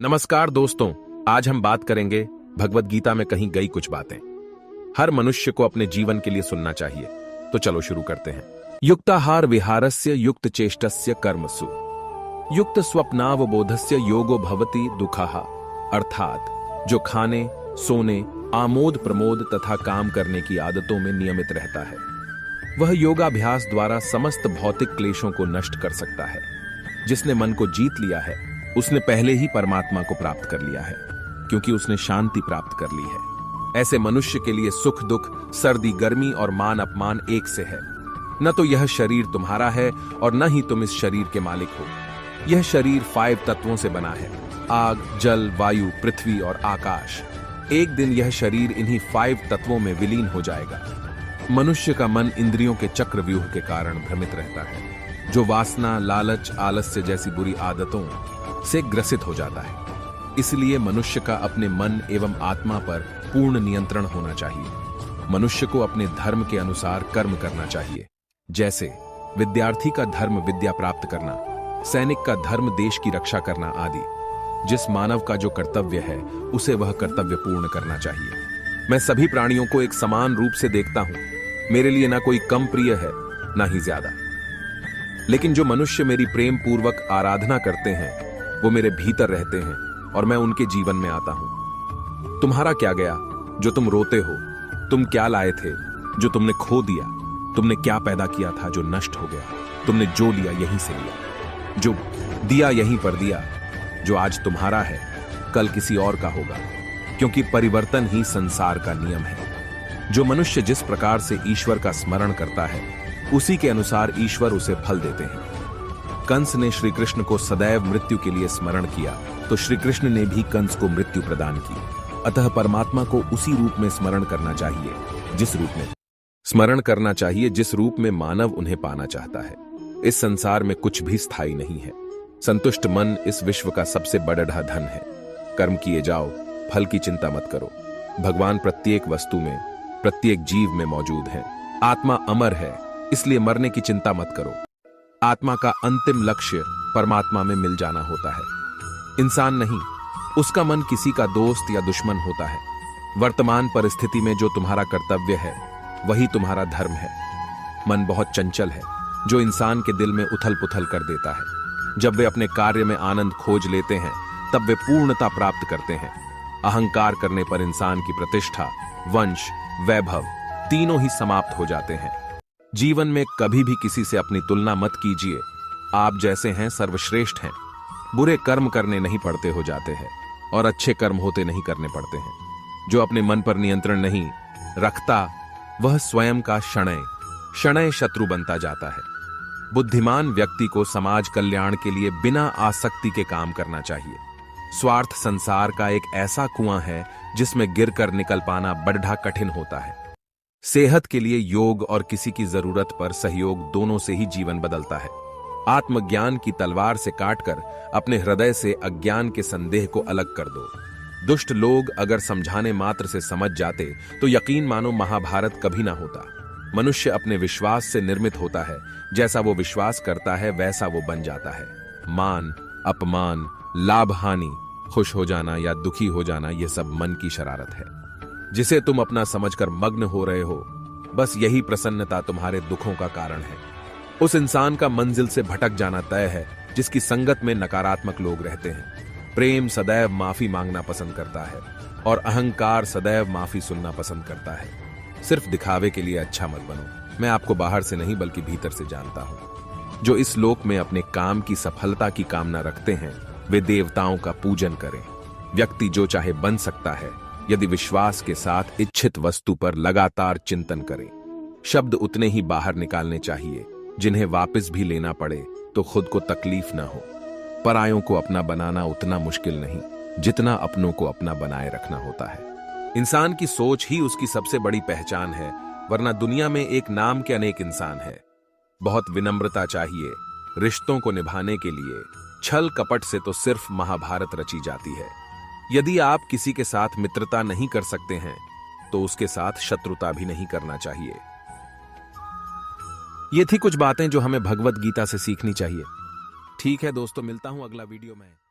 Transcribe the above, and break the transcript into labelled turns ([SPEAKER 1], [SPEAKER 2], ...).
[SPEAKER 1] नमस्कार दोस्तों, आज हम बात करेंगे भगवत गीता में कहीं गई कुछ बातें हर मनुष्य को अपने जीवन के लिए सुनना चाहिए। तो चलो शुरू करते हैं। युक्ताहार विहारस्य युक्त चेष्टस्य कर्मसु युक्त स्वप्नावबोधस्य योगो भवति दुःखः। अर्थात जो खाने, सोने, आमोद प्रमोद तथा काम करने की आदतों में नियमित रहता है वह योगाभ्यास द्वारा समस्त भौतिक क्लेशों को नष्ट कर सकता है। जिसने मन को जीत लिया है उसने पहले ही परमात्मा को प्राप्त कर लिया है, क्योंकि उसने शांति प्राप्त कर ली है। ऐसे मनुष्य के लिए सुख दुख, सर्दी गर्मी और मान अपमान एक से है। न तो यह शरीर तुम्हारा है और न ही तुम इस शरीर के मालिक हो। यह शरीर 5 तत्वों से बना है, आग, जल, वायु, पृथ्वी और आकाश। एक दिन यह शरीर इन्हीं 5 तत्वों में विलीन हो जाएगा। मनुष्य का मन इंद्रियों के चक्रव्यूह के कारण भ्रमित रहता है, जो वासना, लालच, आलस्य जैसी बुरी आदतों से ग्रसित हो जाता है। इसलिए मनुष्य का अपने मन एवं आत्मा पर पूर्ण नियंत्रण होना चाहिए। मनुष्य को अपने धर्म के अनुसार कर्म करना चाहिए, जैसे विद्यार्थी का धर्म विद्या प्राप्त करना, सैनिक का धर्म देश की रक्षा करना आदि। जिस मानव का जो कर्तव्य है उसे वह कर्तव्य पूर्ण करना चाहिए। मैं सभी प्राणियों को एक समान रूप से देखता हूं। मेरे लिए ना कोई कम प्रिय है ना ही ज्यादा। लेकिन जो मनुष्य मेरी प्रेम पूर्वक आराधना करते हैं वो मेरे भीतर रहते हैं और मैं उनके जीवन में आता हूं। तुम्हारा क्या गया जो तुम रोते हो? तुम क्या लाए थे जो तुमने खो दिया? तुमने क्या पैदा किया था जो नष्ट हो गया? तुमने जो लिया यहीं से लिया, जो दिया यहीं पर दिया। जो आज तुम्हारा है कल किसी और का होगा, क्योंकि परिवर्तन ही संसार का नियम है। जो मनुष्य जिस प्रकार से ईश्वर का स्मरण करता है उसी के अनुसार ईश्वर उसे फल देते हैं। कंस ने श्री कृष्ण को सदैव मृत्यु के लिए स्मरण किया तो श्री कृष्ण ने भी कंस को मृत्यु प्रदान की। अतः परमात्मा को उसी रूप में स्मरण करना चाहिए जिस रूप में मानव उन्हें पाना चाहता है। इस संसार में कुछ भी स्थायी नहीं है। संतुष्ट मन इस विश्व का सबसे बड़ा धन है। कर्म किए जाओ, फल की चिंता मत करो। भगवान प्रत्येक वस्तु में, प्रत्येक जीव में मौजूद है। आत्मा अमर है, इसलिए मरने की चिंता मत करो। आत्मा का अंतिम लक्ष्य परमात्मा में मिल जाना होता है, इंसान नहीं। उसका मन किसी का दोस्त या दुश्मन होता है। वर्तमान परिस्थिति में जो तुम्हारा कर्तव्य है वही तुम्हारा धर्म है। मन बहुत चंचल है, जो इंसान के दिल में उथल पुथल कर देता है। जब वे अपने कार्य में आनंद खोज लेते हैं तब वे पूर्णता प्राप्त करते हैं। अहंकार करने पर इंसान की प्रतिष्ठा, वंश, वैभव तीनों ही समाप्त हो जाते हैं। जीवन में कभी भी किसी से अपनी तुलना मत कीजिए। आप जैसे हैं सर्वश्रेष्ठ हैं। बुरे कर्म करने नहीं पड़ते हो जाते हैं और अच्छे कर्म होते नहीं करने पड़ते हैं। जो अपने मन पर नियंत्रण नहीं रखता वह स्वयं का शणै शत्रु बनता जाता है। बुद्धिमान व्यक्ति को समाज कल्याण के लिए बिना आसक्ति के काम करना चाहिए। स्वार्थ संसार का एक ऐसा कुआं है जिसमें गिरकर निकल पाना बड़ा कठिन होता है। सेहत के लिए योग और किसी की जरूरत पर सहयोग दोनों से ही जीवन बदलता है। आत्मज्ञान की तलवार से काटकर अपने हृदय से अज्ञान के संदेह को अलग कर दो। दुष्ट लोग अगर समझाने मात्र से समझ जाते तो यकीन मानो महाभारत कभी ना होता। मनुष्य अपने विश्वास से निर्मित होता है। जैसा वो विश्वास करता है वैसा वो बन जाता है। मान, अपमान, लाभ हानि, खुश हो जाना या दुखी हो जाना ये सब मन की शरारत है, जिसे तुम अपना समझकर मग्न हो रहे हो। बस यही प्रसन्नता तुम्हारे दुखों का कारण है। उस इंसान का मंजिल से भटक जाना तय है जिसकी संगत में नकारात्मक लोग रहते हैं। प्रेम सदैव माफी मांगना पसंद करता है और अहंकार सदैव माफी सुनना पसंद करता है। सिर्फ दिखावे के लिए अच्छा मत बनो। मैं आपको बाहर से नहीं बल्कि भीतर से जानता हूं। जो इस लोक में अपने काम की सफलता की कामना रखते हैं वे देवताओं का पूजन करें। व्यक्ति जो चाहे बन सकता है यदि विश्वास के साथ इच्छित वस्तु पर लगातार चिंतन करें। शब्द उतने ही बाहर निकालने चाहिए जिन्हें वापस भी लेना पड़े तो खुद को तकलीफ ना हो। परायों को अपना बनाना उतना मुश्किल नहीं जितना अपनों को अपना बनाए रखना होता है। इंसान की सोच ही उसकी सबसे बड़ी पहचान है, वरना दुनिया में एक नाम के अनेक इंसान है। बहुत विनम्रता चाहिए रिश्तों को निभाने के लिए। छल कपट से तो सिर्फ महाभारत रची जाती है। यदि आप किसी के साथ मित्रता नहीं कर सकते हैं तो उसके साथ शत्रुता भी नहीं करना चाहिए। ये थी कुछ बातें जो हमें भगवत गीता से सीखनी चाहिए। ठीक है दोस्तों, मिलता हूं अगला वीडियो में।